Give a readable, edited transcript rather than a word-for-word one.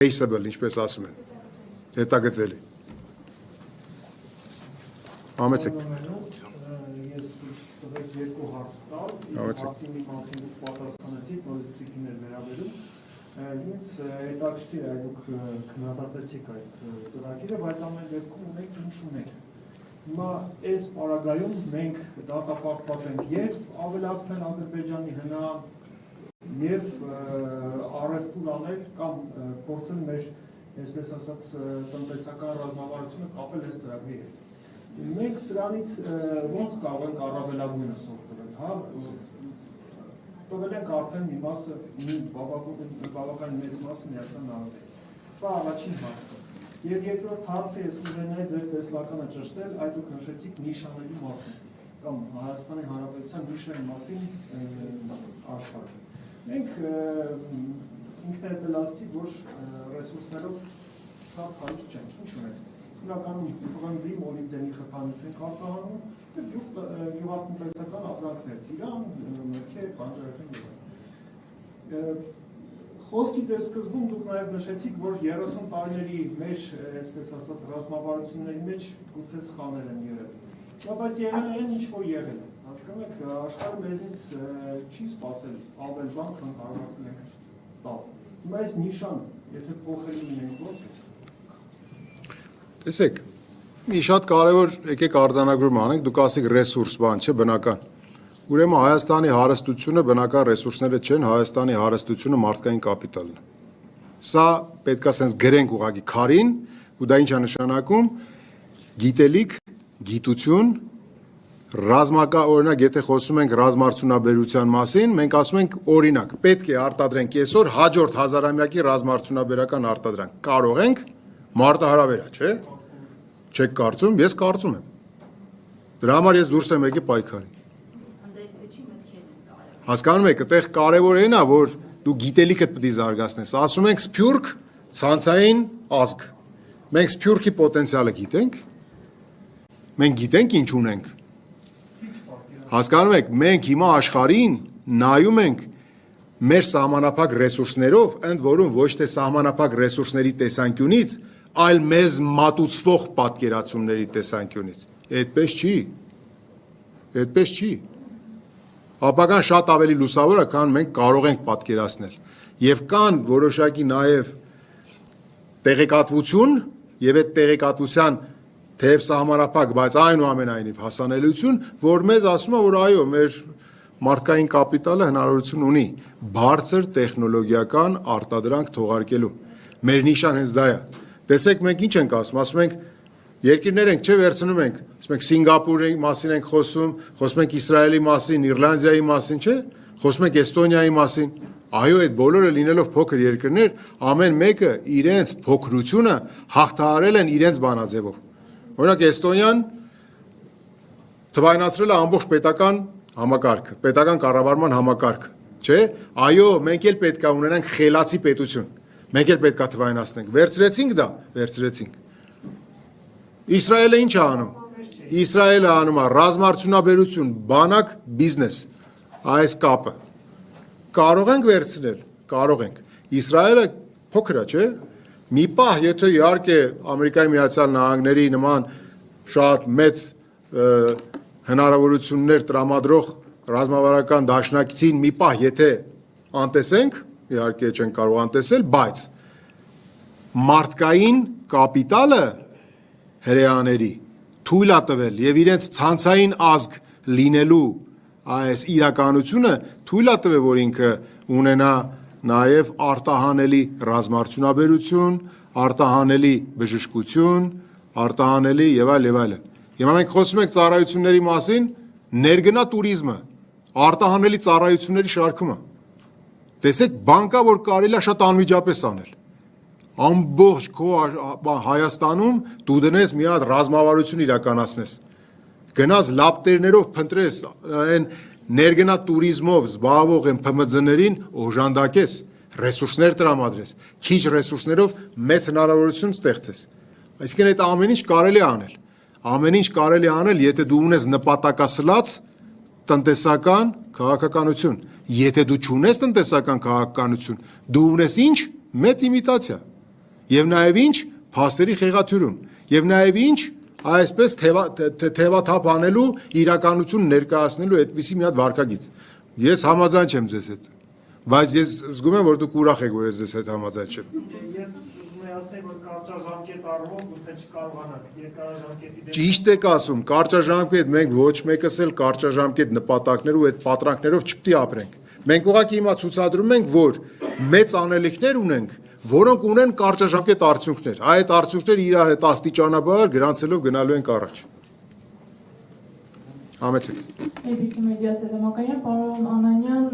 traceable, ինչպես ասում են, հետագծելի։ Համեցեք։ Ես տվեք երկու հարց տալ, հարցի մի մասին դուք պատասխանեցիք, նորից տիկիներ վերաբերում, ինձ հետաքրքիր է դուք քննադատեցիք այդ ծրագիրը, բայց ամեն դեպքում ունենք ինչ ունենք։ Հիմա այս պարագայում մենք դատապարտված ենք եւ ավելացնել Ադրբեջանի հնա եւ առևտուր անել կամ փորձել մեր, այսպես ասած, տնտեսական ռազմավարությունը կապել այս ծրագրի հետ։ Մենք սրանից ոնց կարող ենք առավելագույնս օգտվել, հա, տվել ենք արդեն մի մասը, մի բավական մեծ մասը Միացյալ Նահանգներին։ Սա առաջին հարցը։ Եվ երկրորդ հարցը ես կուզենայի ձեր տեսլականը ճշտել, այդ դուք նշեցիք նիշանների մասին, կամ Հայաստանի Հանրապետության նիշանի մասին աշխարհում։ Մենք ինքներդ էլ ասացիք, որ ռեսուրսներով շատ կարճ չենք, ինչ ունենք։ Իրականում բրոնզի, մոլիբդենի խթանիք ենք արտահանում եւ գյուղատնտեսական ապրանքներ, ծիրան, մրգեր, բանջարեղեն եւ Խոսքի ձեր սկզբում դուք նաեւ նշեցիք, որ 30 տարիների մեր, այսպես ասած, ռազմավարությունների մեջ գուցե սխալներ են եղել։ Բայց եղել է ինչ որ եղել է։ Հասկանում եք, աշխարհը մեզնից չի սպասել ավել բան, քան կարողացել ենք տալ։ Հիմա այս նիշան, եթե փոխելու լինենք, ո՞նց է։ Տեսեք, մի շատ կարևոր եկեք արձանագրում անենք, դուք ասեք ռեսուրս բան չէ, բնական։ Ուրեմն Հայաստանի հարստությունը բնական ռեսուրսները չեն, Հայաստանի հարստությունը մարդկային կապիտալն է։ Սա պետք է ասենց գրենք ուղղակի քարին, ու դա ինչ է նշանակում, գիտելիք, գիտություն, ռազմական օրինակ, եթե խոսում ենք ռազմարդյունաբերության մասին, մենք ասում ենք օրինակ, պետք է արտադրենք այսօր հաջորդ հազարամյակի ռազմարդյունաբերական արտադրանք։ Կարող ենք, մարտահրավեր է, չէ՞։ Չեք կարծում, ես կարծում եմ։ Դրա համար ես դուրս եմ եկել պայքարի։ Հասկանում եք, այդտեղ կարևոր այն է, որ դու գիտելիքդ պետք է զարգացնես։ Ասում ենք սփյուռք, ցանցային ազգ։ Մենք սփյուռքի պոտենցիալը գիտենք։ Մենք գիտենք ինչ ունենք։ Հասկանում եք, մենք հիմա աշխարհին նայում ենք մեր սահմանափակ ռեսուրսներով, ընդ որում ոչ թե սահմանափակ ռեսուրսների տեսանկյունից, այլ մեզ մատուցվող պատկերացումների տեսանկյունից։ Այդպես չի։ Այդպես չի։ Ապագան շատ ավելի լուսավոր է, քան մենք կարող ենք պատկերացնել։ Եվ կան որոշակի նաև տեղեկատվություն, եւ այդ տեղեկատվության թեև սահմանափակ, բայց այնուամենայնիվ հասանելիություն, որ մեզ ասում է, որ այո, մեր մարդկային կապիտալը հնարավորություն ունի բարձր տեխնոլոգիական արտադրանք թողարկելու։ Մեր նիշան հենց դա է։ Տեսեք, մենք ինչ ենք ասում ենք երկիրներ ենք, չէ, վերցնում ենք, ասում ենք Սինգապուրի մասին ենք խոսում ենք Իսրայելի մասին, Իռլանդիայի մասին, չէ, խոսում ենք Էստոնիայի մասին։ Այո, այդ բոլորը լինելով փոքր երկրներ, ամեն մեկը իրենց փոքրությունը հաղթահարել են իրենց բանաձևով։ Օրինակ Էստոնիան թվայնացրել է ամբողջ պետական համակարգը, պետական կառավարման համակարգը, չէ։ Այո, մենք էլ պետք է ունենանք խելացի պետություն։ Մենք էլ պետք է թվայնացնենք։ Վերցրեցինք դա, վերցրեցինք։ Իսրայելը ինչ է անում։ Իսրայելը անում է ռազմարդյունաբերություն, բանակ, բիզնես, այս կապը։ Կարող ենք վերցնել, կարող ենք։ Իսրայելը փոքր է, չէ՞։ Մի պահ, եթե իհարկե Ամերիկայի Միացյալ Նահանգների նման շատ մեծ հնարավորություններ տրամադրող ռազմավարական դաշնակցին մի պահ, եթե անտեսենք, իհարկե չենք կարող անտեսել, բայց մարդկային կապիտալը հրեաների թույլ է տվել եւ իրենց ցանցային ազգ լինելու այս իրականությունը թույլ է տվել, որ ինքը ունենա նաեւ արտահանելի ռազմարդյունաբերություն, արտահանելի բժշկություն, արտահանելի եւ այլն։ Հիմա մենք խոսում ենք ծառայությունների մասին, ներգնա туриզմը, արտահանելի ծառայությունների շարքումը։ Տեսեք, բան կա, որ կարելի է շատ անմիջապես անել։ Ամբողջ քո Հայաստանում դու դնես մի հատ ռազմավարություն իրականացնես։ Գնաս լապտերներով փնտրես այն ներգնա туриզմով զբաղվող են ՓՄԶ-ներին օժանդակես, ռեսուրսներ տրամադրես, քիչ ռեսուրսներով մեծ հնարավորություն ստեղծես։ Այսինքն այդ ամեն ինչ կարելի է անել։ Ամեն ինչ կարելի է անել, եթե դու ունես նպատակասլաց տնտեսական քաղաքականություն։ Եթե դու չունես տնտեսական քաղաքականություն, դու ունես ինչ? Մեծ իմիտացիա։ Եվ նաև ինչ փաստերի խեղաթյուրում, եւ նաև ինչ այսպես թևաթափ անելու իրականություն ներկայացնելու այդպիսի մի հատ վարքագիծ։ Ես համաձայն չեմ ձեզ հետ, բայց ես զգում եմ, որ դուք ուրախ եք, որ ես ձեզ հետ համաձայն չեմ։ Ես ուզում եմ ասել, որ կարճաժամկետ առումով գուցե չկարողանաք երկարաժամկետի դեպքում։ Ճիշտ եք ասում, կարճաժամկետ մենք ոչ մեկս էլ կարճաժամկետ նպատակներով ու այդ պատրանքներով չպետք է ապրենք։ Մենք ուղղակի հիմա ցուցադրում ենք, որ մեծ անելիքներ ունենք, որոնք ունեն կարճաժամկետ արդյունքներ։ Այդ արդյունքները իրար հետ աստիճանաբար գրանցելով գնալու ենք առաջ։ Համեցեք։ ABC մեդիա սեդամականյան, պարոն Անանյան